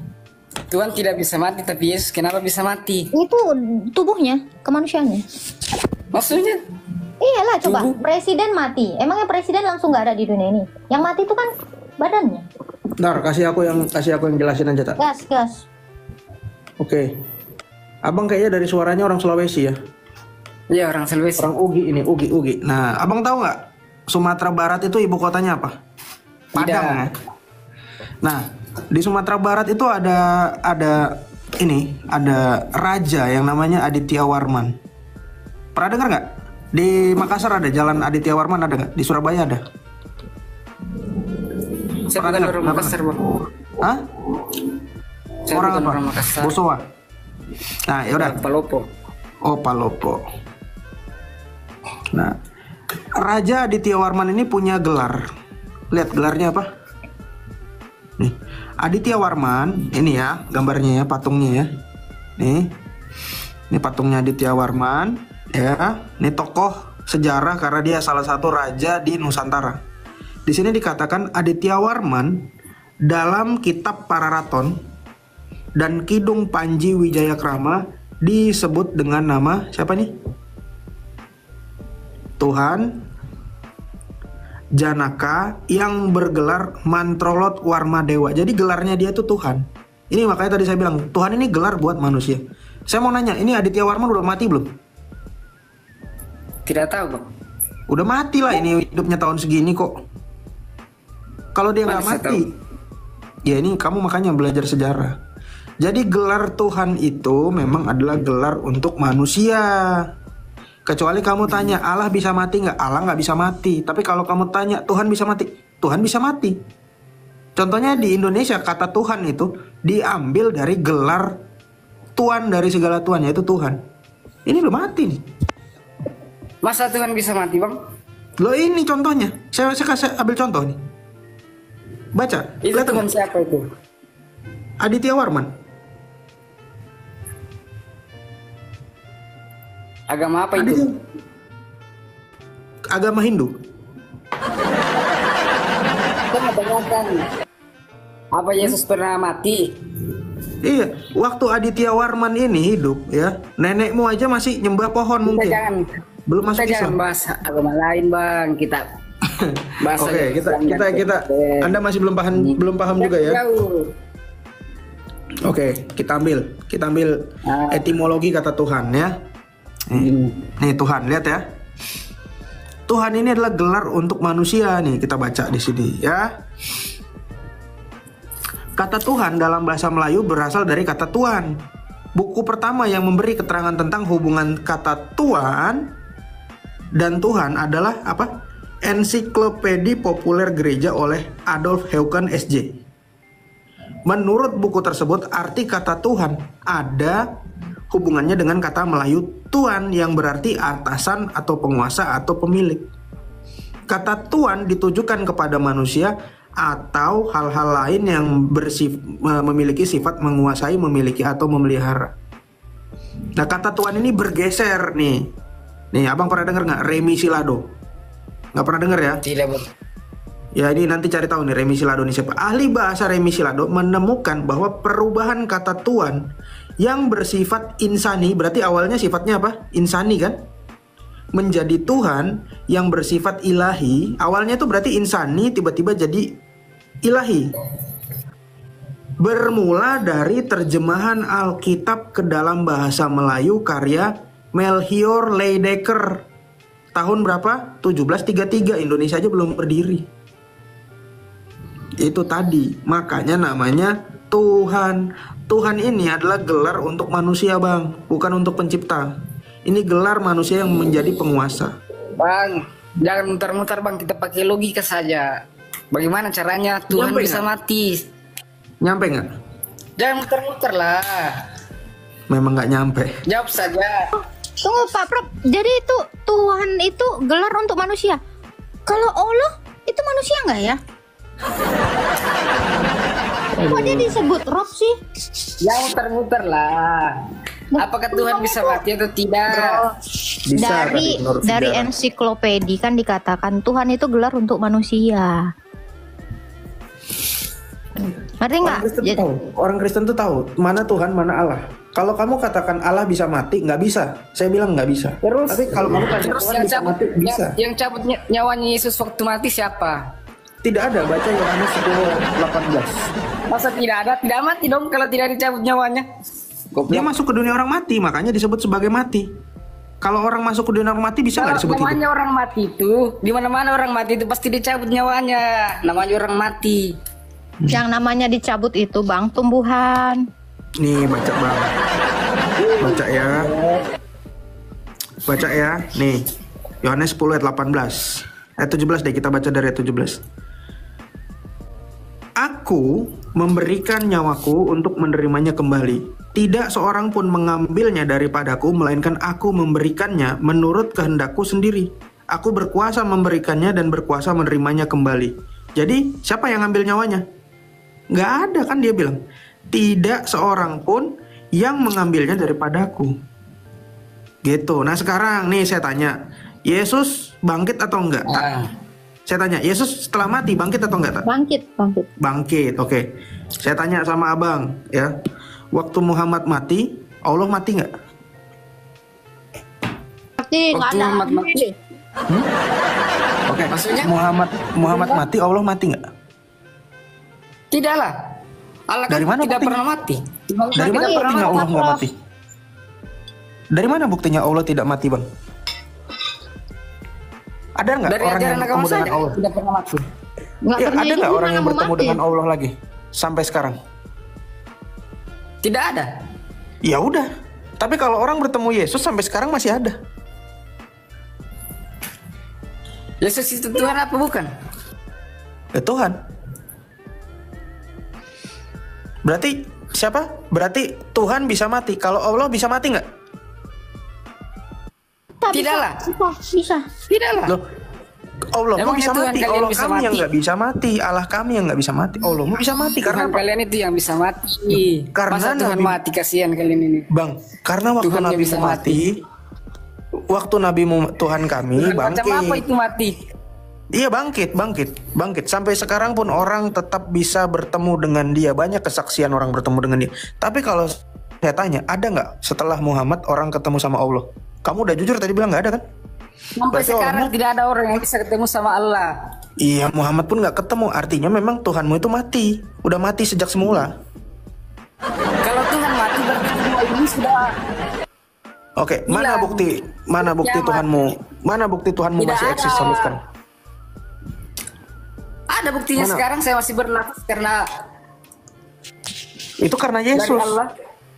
Tuhan tidak bisa mati, tapi Yesus kenapa bisa mati? Itu tubuhnya, kemanusiaannya. Maksudnya? Iyalah, coba presiden mati. Emangnya presiden langsung nggak ada di dunia ini? Yang mati itu kan badannya. Ntar kasih aku yang jelasin aja tak. Gas. Oke. Abang kayaknya dari suaranya orang Sulawesi ya. Iya, orang Sulawesi. Orang Ugi ini, Ugi. Nah, abang tahu nggak Sumatera Barat itu ibu kotanya apa? Padang. Tidak. Ya? Nah, di Sumatera Barat itu ada raja yang namanya Aditya Warman. Pernah dengar nggak? Di Makassar ada Jalan Aditya Warman, ada nggak? Di Surabaya ada. Saya Pernah bukan dengar? orang Makassar, Bang. Hah? Saya Orang bukan apa? orang Makassar. Bosowa. Nah, yaudah. Palopo. Oh, Palopo. Nah, Raja Aditya Warman ini punya gelar. Lihat gelarnya apa? Nih, Aditya Warman, ini ya gambarnya ya, patungnya ya. Nih. Ini patungnya Aditya Warman, ya. Ini tokoh sejarah karena dia salah satu raja di Nusantara. Di sini dikatakan Aditya Warman dalam kitab Pararaton dan Kidung Panji Wijayakrama disebut dengan nama siapa nih? Tuhan Janaka yang bergelar Mantrolot Warmadewa. Jadi gelarnya dia tuh Tuhan. Ini makanya tadi saya bilang Tuhan ini gelar buat manusia. Saya mau nanya, ini Aditya Warman udah mati belum? Tidak tahu bang. Udah mati lah, ini hidupnya tahun segini kok. Kalau dia nggak Mana saya mati, ya ini kamu makanya belajar sejarah. Jadi gelar Tuhan itu memang adalah gelar untuk manusia. Kecuali kamu tanya Allah bisa mati nggak? Allah nggak bisa mati. Tapi kalau kamu tanya Tuhan bisa mati, Tuhan bisa mati. Contohnya di Indonesia kata Tuhan itu diambil dari gelar Tuhan dari segala Tuhan, yaitu Tuhan. Ini udah mati nih. Masa Tuhan bisa mati bang? Loh ini contohnya. Saya kasih ambil contoh nih. Baca. Itu Lihat Tuhan tuh. siapa itu? Aditya Warman. Agama apa itu? Agama Hindu. Kan tanyakan. Apa Yesus pernah mati? Iya, waktu Aditya Warman ini hidup ya, nenekmu aja masih nyembah pohon Kita mungkin. jangan, Belum masuk kita jangan Islam. bahas agama lain bang. Kita bahas Oke, aja kita Islam dan kita Kristen. Anda masih belum paham juga ya. Jauh. Oke, kita ambil Ah. etimologi kata Tuhan ya. Nih Tuhan, lihat ya. Tuhan ini adalah gelar untuk manusia nih, kita baca di sini ya. Kata Tuhan dalam bahasa Melayu berasal dari kata Tuan. Buku pertama yang memberi keterangan tentang hubungan kata Tuan dan Tuhan adalah apa? Ensiklopedia Populer Gereja oleh Adolf Heuken SJ. Menurut buku tersebut, arti kata Tuhan ada hubungannya dengan kata Melayu Tuan yang berarti atasan atau penguasa atau pemilik. Kata Tuan ditujukan kepada manusia atau hal-hal lain yang memiliki sifat menguasai, memiliki atau memelihara. Nah kata Tuan ini bergeser nih. Nih abang pernah dengar nggak Remi Silado? Nggak pernah dengar ya? Tidak bang. Ya ini nanti cari tahu nih Remi Silado ini siapa. Ahli bahasa Remi Silado menemukan bahwa perubahan kata Tuan yang bersifat insani, berarti awalnya sifatnya apa? Insani kan? Menjadi Tuhan yang bersifat ilahi, awalnya itu berarti insani, tiba-tiba jadi ilahi. Bermula dari terjemahan Alkitab ke dalam bahasa Melayu karya Melchior Leidecker. Tahun berapa? 1733, Indonesia aja belum berdiri. Itu tadi, makanya namanya Tuhan. Tuhan ini adalah gelar untuk manusia bang, bukan untuk pencipta. Ini gelar manusia yang menjadi penguasa. Bang, jangan muter-muter bang, kita pakai logika saja. Bagaimana caranya Tuhan Nyampe bisa nggak? mati? Nyampe nggak? Jangan muter-muter lah. Memang nggak nyampe. Jawab saja. Tunggu Pak Prof, jadi itu Tuhan itu gelar untuk manusia. Kalau Allah itu manusia nggak ya? Kok dia disebut Rob sih? Jangan muter-muter lah. Apakah Tuhan bisa mati atau tidak? Bisa dari tadi menurut dari sejarah. ensiklopedia kan dikatakan Tuhan itu gelar untuk manusia. Ngerti nggak? Orang Kristen tuh tahu mana Tuhan mana Allah. Kalau kamu katakan Allah bisa mati, nggak bisa. Saya bilang nggak bisa. Terus, Tapi kalau kamu tanya terus Tuhan yang bisa cabut, mati, bisa. yang cabut nyawanya Yesus waktu mati siapa? Tidak ada, baca Yohanes 10:18. Masa tidak ada? Tidak mati dong kalau tidak dicabut nyawanya. Dia masuk ke dunia orang mati, makanya disebut sebagai mati. Kalau orang masuk ke dunia orang mati bisa nggak disebut namanya hidup? orang mati itu, di mana-mana orang mati itu pasti dicabut nyawanya. Namanya orang mati. Yang namanya dicabut itu bang tumbuhan. Nih baca bang, baca ya, baca ya. Nih Yohanes 10 ayat 18, ayat 17 deh, kita baca dari ayat 17. Aku memberikan nyawaku untuk menerimanya kembali. Tidak seorang pun mengambilnya daripadaku, melainkan aku memberikannya menurut kehendakku sendiri. Aku berkuasa memberikannya dan berkuasa menerimanya kembali. Jadi siapa yang ngambil nyawanya? Nggak ada kan, dia bilang. Tidak seorang pun yang mengambilnya daripadaku. Gitu. Nah sekarang nih saya tanya, Yesus bangkit atau enggak? Tak? Ah. Saya tanya, Yesus setelah mati bangkit atau enggak? Tak? Bangkit. Bangkit, oke. Saya tanya sama abang, ya. Waktu Muhammad mati, Allah mati nggak? Mati nggak Waktu ada. Muhammad mati. Oke. Maksudnya? Muhammad mati, Allah mati nggak? Tidaklah. Allah kan Dari mana tidak buktinya? pernah mati. Dari mana buktinya Allah nggak mati? Dari mana buktinya Allah tidak mati, Bang? Ada nggak Dari orang yang ajaran agama bertemu dengan saja Allah? tidak pernah mati. Nggak Ya, pernah ada hidup, nggak orang gimana yang mau bertemu mati? dengan Allah lagi sampai sekarang? Tidak ada. Ya udah. Tapi kalau orang bertemu Yesus sampai sekarang masih ada. Yesus itu Tuhan apa bukan? Ya Tuhan. Berarti siapa? Berarti Tuhan bisa mati. Kalau Allah bisa mati nggak? Tidaklah. Bisa. Tidaklah. Loh, Allah Emangnya bisa Tuhan mati. kalian Allah bisa kami yang mati? nggak bisa mati. Allah kami yang nggak bisa mati. Allah bisa mati karena Tuhan apa? kalian itu yang bisa mati. Karena Masa Tuhan Nabi- mati, kasihan kalian ini. Bang, karena waktu Tuhan Nabi yang bisa mati, waktu Nabi Tuhan kami Macam apa bangkit. itu mati? Iya bangkit. Sampai sekarang pun orang tetap bisa bertemu dengan dia. Banyak kesaksian orang bertemu dengan dia. Tapi kalau saya tanya, ada nggak setelah Muhammad orang ketemu sama Allah? Kamu udah jujur tadi bilang nggak ada kan? Sampai Berarti sekarang orangnya- tidak ada orang yang bisa ketemu sama Allah. Iya, Muhammad pun nggak ketemu. Artinya memang Tuhanmu itu mati. Udah mati sejak semula. Kalau Tuhan mati berarti semua ini sudah Oke, mana Hilang. bukti? Mana bukti Kiamat. Tuhanmu? Mana bukti Tuhanmu Tidak masih ada. eksis sampai sekarang? ada buktinya. Mana? Sekarang saya masih bernafas karena Itu karena dari Yesus. Allah.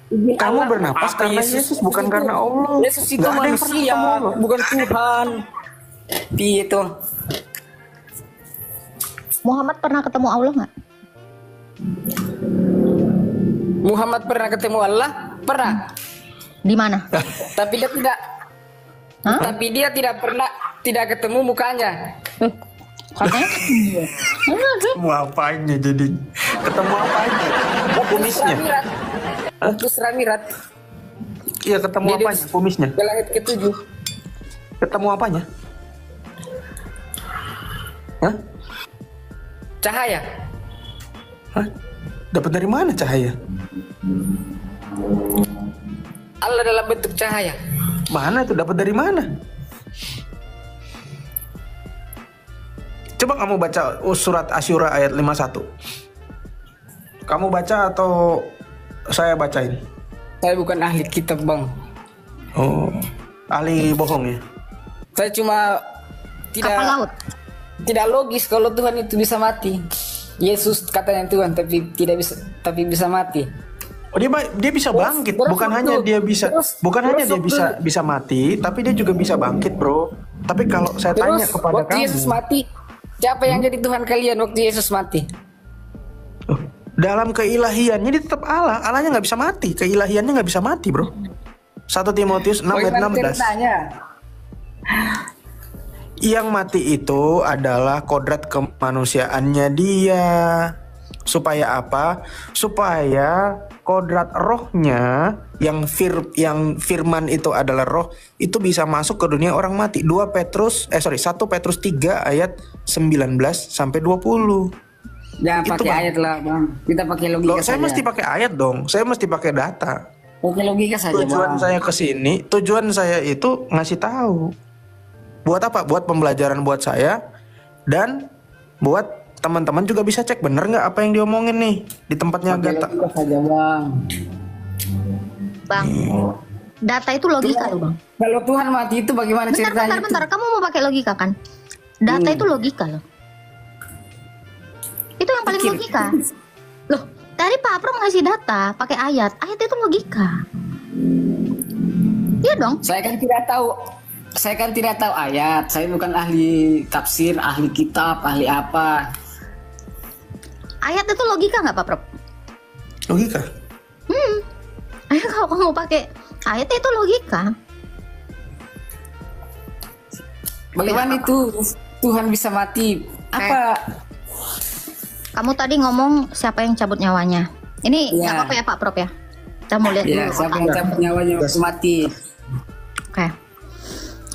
Izin Kamu Allah. bernapas Apa karena Yesus, bukan itu? karena Allah. Yesus itu Nggak ada yang pernah manusia, ketemu Allah. bukan Tuhan. Itu. Muhammad pernah ketemu Allah nggak? Muhammad pernah ketemu Allah? Pernah. Di mana? Tapi dia tidak. Hah? Tapi dia tidak ketemu mukanya. Katanya? Ketemu apanya jadi? Ketemu apanya? Kumisnya. Waktu Mi'raj. Iya, ketemu Jadi- apanya? Kumisnya. Ke langit ke-7. Ketemu apanya? Hah? Cahaya. Hah? Dapat dari mana cahaya? Allah dalam bentuk cahaya. Mana itu? Dapat dari mana? Coba kamu baca surat Asyura ayat 51. Kamu baca atau saya bacain? Saya bukan ahli kitab, Bang. Oh, ahli bohong ya? Saya cuma Kapal laut. tidak logis kalau Tuhan itu bisa mati. Yesus katanya Tuhan tapi bisa mati. Oh, dia bisa bangkit, terus bukan waktu- hanya dia bisa, terus- bukan hanya terus dia waktu- bisa mati, tapi dia juga bisa bangkit, bro. Tapi kalau saya tanya Terus kepada waktu kamu, Yesus mati, siapa yang jadi Tuhan kalian waktu Yesus mati? oh, dalam keilahiannya dia tetap Allah, Allahnya nggak bisa mati, keilahiannya nggak bisa mati, bro. 1 Timotius 6 ayat Bagaimana 16. ceritanya? Yang mati itu adalah kodrat kemanusiaannya dia. Supaya apa? Supaya kodrat rohnya yang firman itu adalah roh, itu bisa masuk ke dunia orang mati. 1 Petrus 3 ayat 19 sampai 20. Jangan Itu, pakai Bang. ayat lah, Bang. Kita pakai logika Loh, saya saja. mesti pakai ayat dong. Saya mesti pakai data. Pakai logika saja, Tujuan Bang. saya ke sini, tujuan saya itu ngasih tahu. Buat apa? Buat pembelajaran buat saya dan buat teman-teman juga bisa cek bener nggak apa yang diomongin nih di tempatnya Pakai Agatha. logika saja, Bang. Bang, data itu logika loh, Bang. Kalau Tuhan mati itu bagaimana ceritanya? Bentar. Kamu mau pakai logika kan? Data itu logika loh. Itu yang paling Pikir. logika. Loh, tadi Pak Pro ngasih data pakai ayat. Ayat itu logika. Iya dong. Saya kan tidak tahu ayat. Saya bukan ahli tafsir, ahli kitab, ahli apa. Ayat itu logika nggak Pak Pro? Logika. Ayo kalau kamu pakai ayat itu logika. Bagaimana itu Tuhan bisa mati? Apa? Kamu tadi ngomong siapa yang cabut nyawanya. Ini nggak Iya. apa-apa ya Pak Prop ya. Kita mau lihat Ya, dulu. siapa yang cabut nyawanya waktu mati? Oke.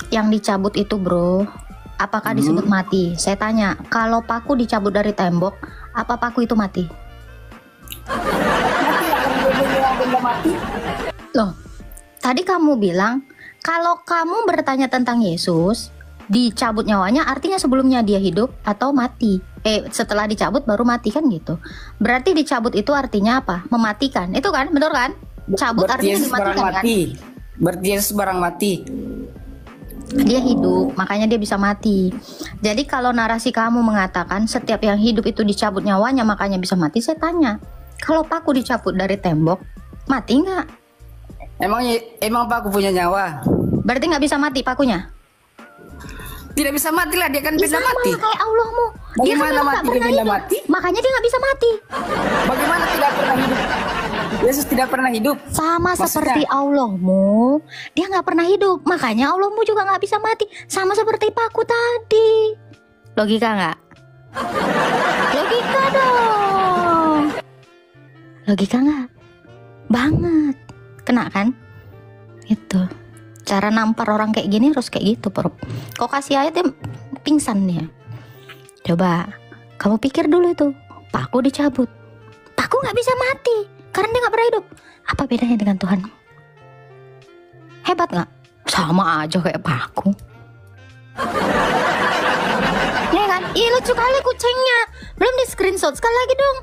Yang dicabut itu bro, apakah disebut mati? Saya tanya, kalau paku dicabut dari tembok, apa paku itu mati? Mati. Loh, tadi kamu bilang kalau kamu bertanya tentang Yesus, dicabut nyawanya artinya sebelumnya dia hidup atau mati. Setelah dicabut baru mati kan gitu. Berarti dicabut itu artinya apa? Mematikan. Itu kan, betul kan? Cabut Berarti artinya Yesus barang dimatikan kan? mati. Berarti Yesus barang mati. Dia hidup, makanya dia bisa mati. Jadi kalau narasi kamu mengatakan setiap yang hidup itu dicabut nyawanya makanya bisa mati, saya tanya, kalau paku dicabut dari tembok, mati nggak? Emang paku punya nyawa? Berarti nggak bisa mati pakunya? Tidak bisa mati lah, dia kan Ya benda sama mati. kayak Allahmu. Dia Bagaimana kan mati nggak dia pernah benda hidup. mati? Makanya dia nggak bisa mati. Bagaimana tidak pernah hidup? Yesus tidak pernah hidup. Sama Maksudnya? seperti Allahmu, dia nggak pernah hidup. Makanya Allahmu juga nggak bisa mati. Sama seperti paku tadi. Logika nggak? Logika dong. Logika nggak? Banget. Kena kan? Itu. Cara nampar orang kayak gini harus kayak gitu, Prof. Kok kasih ayat dia pingsan dia. Coba kamu pikir dulu itu, paku dicabut, paku nggak bisa mati karena dia nggak pernah hidup. Apa bedanya dengan Tuhan? Hebat nggak? Sama aja kayak paku. Ya kan? Ih lucu kali kucingnya. Belum di screenshot sekali lagi dong.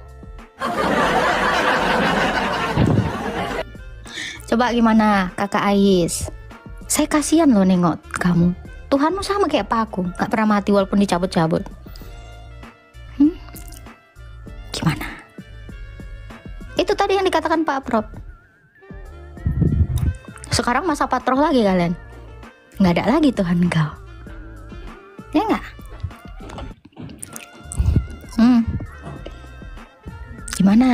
Coba gimana kakak Ais? Saya kasihan loh nengok kamu. Tuhanmu sama kayak paku, gak pernah mati walaupun dicabut-cabut. Gimana? Itu tadi yang dikatakan Pak Prof. Sekarang masa patroh lagi kalian. Gak ada lagi Tuhan kau. Ya gak? Gimana?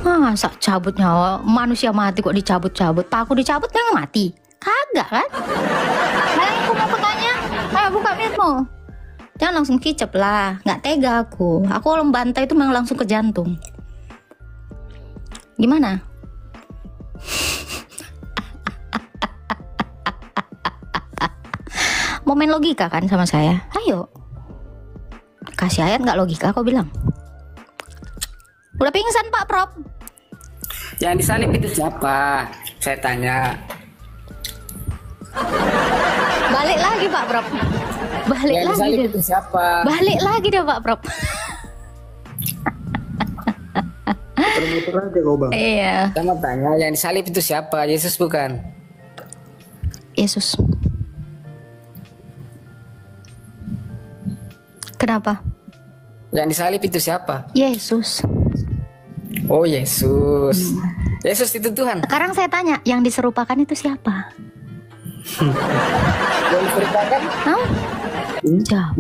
Masa cabut nyawa manusia mati kok dicabut-cabut? Paku dicabut dia nggak mati? Kagak kan? Nah, aku mau bertanya. Ayo buka mitmu. Jangan langsung kicep lah. Nggak tega aku. Aku kalau bantai itu memang langsung ke jantung. Gimana? Mau main logika kan sama saya? Ayo. Kasih ayat nggak logika kau bilang. Udah pingsan Pak Prof. Yang disalib itu siapa? Saya tanya. Balik lagi Pak Prof. Balik Yang lagi disalib dia. itu siapa? Balik lagi dia Pak Prof. Muter-muter aja kau bang. Iya. Saya mau tanya, yang disalib itu siapa? Yesus bukan? Yesus. Kenapa? Yang disalib itu siapa? Yesus. Oh Yesus. Yesus itu Tuhan. Sekarang saya tanya, yang diserupakan itu siapa? Yang diserupakan Hah? Jawab.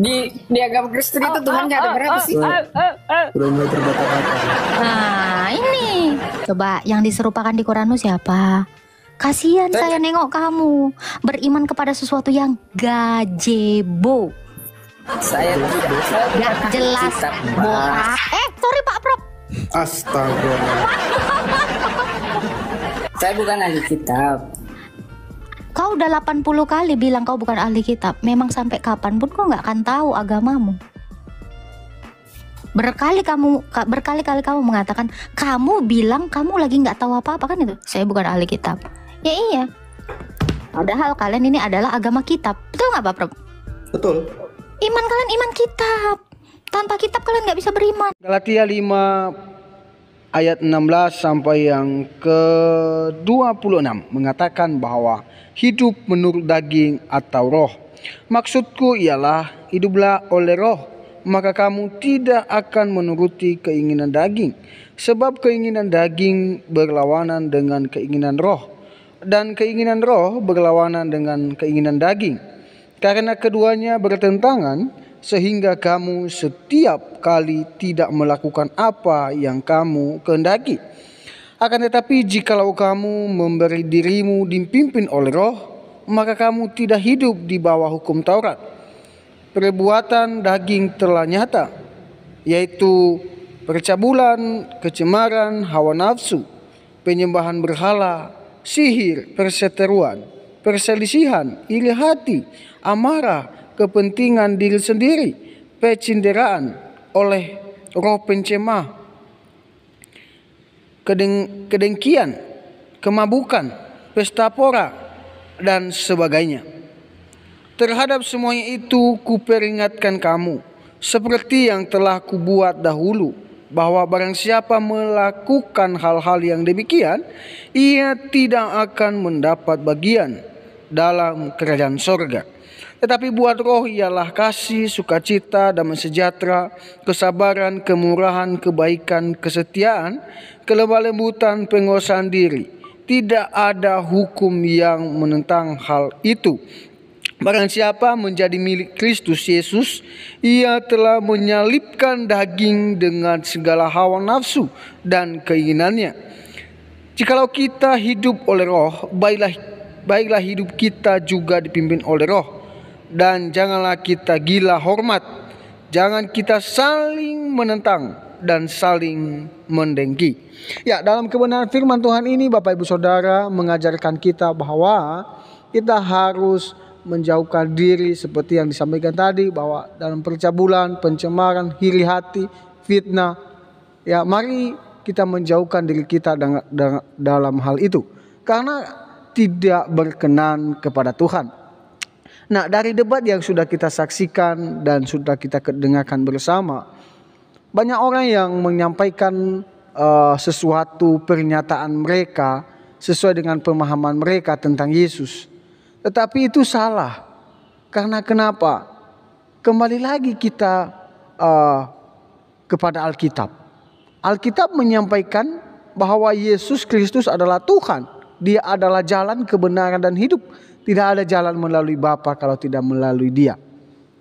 di agama Kristen itu Tuhan nggak ada berapa sih? Udah mulai terbata-bata. Nah ini. Coba yang diserupakan di Quranmu siapa? Kasihan saya nengok kamu beriman kepada sesuatu yang gajebo. Saya tidak. Gak jelas. Kitab, Bohong. Sorry Pak Prof. Astaga. Saya bukan ahli kitab. Kau udah 80 kali bilang kau bukan ahli kitab. Memang sampai kapanpun kau nggak akan tahu agamamu. Berkali-kali kamu mengatakan, kamu bilang kamu lagi nggak tahu apa-apa kan itu. Saya bukan ahli kitab. Ya iya. Padahal kalian ini adalah agama kitab. Betul nggak Pak Prof? Betul. Iman kalian iman kitab. Tanpa kitab kalian nggak bisa beriman. Galatia 5 ayat 16 sampai yang ke-26 mengatakan bahwa hidup menurut daging atau roh. Maksudku ialah hiduplah oleh roh, maka kamu tidak akan menuruti keinginan daging. Sebab keinginan daging berlawanan dengan keinginan roh, dan keinginan roh berlawanan dengan keinginan daging. Karena keduanya bertentangan, sehingga kamu setiap kali tidak melakukan apa yang kamu kehendaki. Akan tetapi jikalau kamu memberi dirimu dipimpin oleh roh, maka kamu tidak hidup di bawah hukum Taurat. Perbuatan daging telah nyata, yaitu percabulan, kecemaran, hawa nafsu, penyembahan berhala, sihir, perseteruan, perselisihan, iri hati, amarah, kepentingan diri sendiri, pecinderaan oleh roh pencemah, kedengkian, kemabukan, pesta pora, dan sebagainya. Terhadap semuanya itu kuperingatkan kamu, seperti yang telah kubuat dahulu, bahwa barang siapa melakukan hal-hal yang demikian, ia tidak akan mendapat bagian dalam kerajaan sorga. Tetapi buat roh ialah kasih, sukacita, damai sejahtera, kesabaran, kemurahan, kebaikan, kesetiaan, kelemah lembutan, penguasaan diri. Tidak ada hukum yang menentang hal itu. Barang siapa menjadi milik Kristus Yesus, ia telah menyalibkan daging dengan segala hawa nafsu dan keinginannya. Jikalau kita hidup oleh roh, baiklah hidup kita juga dipimpin oleh roh. Dan janganlah kita gila hormat, jangan kita saling menentang dan saling mendengki. Ya, dalam kebenaran firman Tuhan ini Bapak Ibu Saudara mengajarkan kita bahwa kita harus menjauhkan diri seperti yang disampaikan tadi, bahwa dalam percabulan, pencemaran, iri hati, fitnah, ya mari kita menjauhkan diri kita dalam hal itu, karena tidak berkenan kepada Tuhan. Nah, dari debat yang sudah kita saksikan dan sudah kita dengarkan bersama, banyak orang yang menyampaikan sesuatu pernyataan mereka sesuai dengan pemahaman mereka tentang Yesus. Tetapi itu salah. Karena kenapa? Kembali lagi kita kepada Alkitab. Alkitab menyampaikan bahwa Yesus Kristus adalah Tuhan. Dia adalah jalan, kebenaran, dan hidup. Tidak ada jalan melalui Bapa kalau tidak melalui Dia,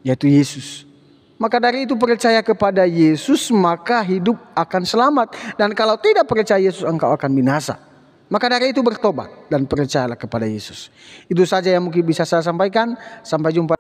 yaitu Yesus. Maka dari itu percaya kepada Yesus, maka hidup akan selamat. Dan kalau tidak percaya Yesus, engkau akan binasa. Maka dari itu bertobat dan percayalah kepada Yesus. Itu saja yang mungkin bisa saya sampaikan. Sampai jumpa.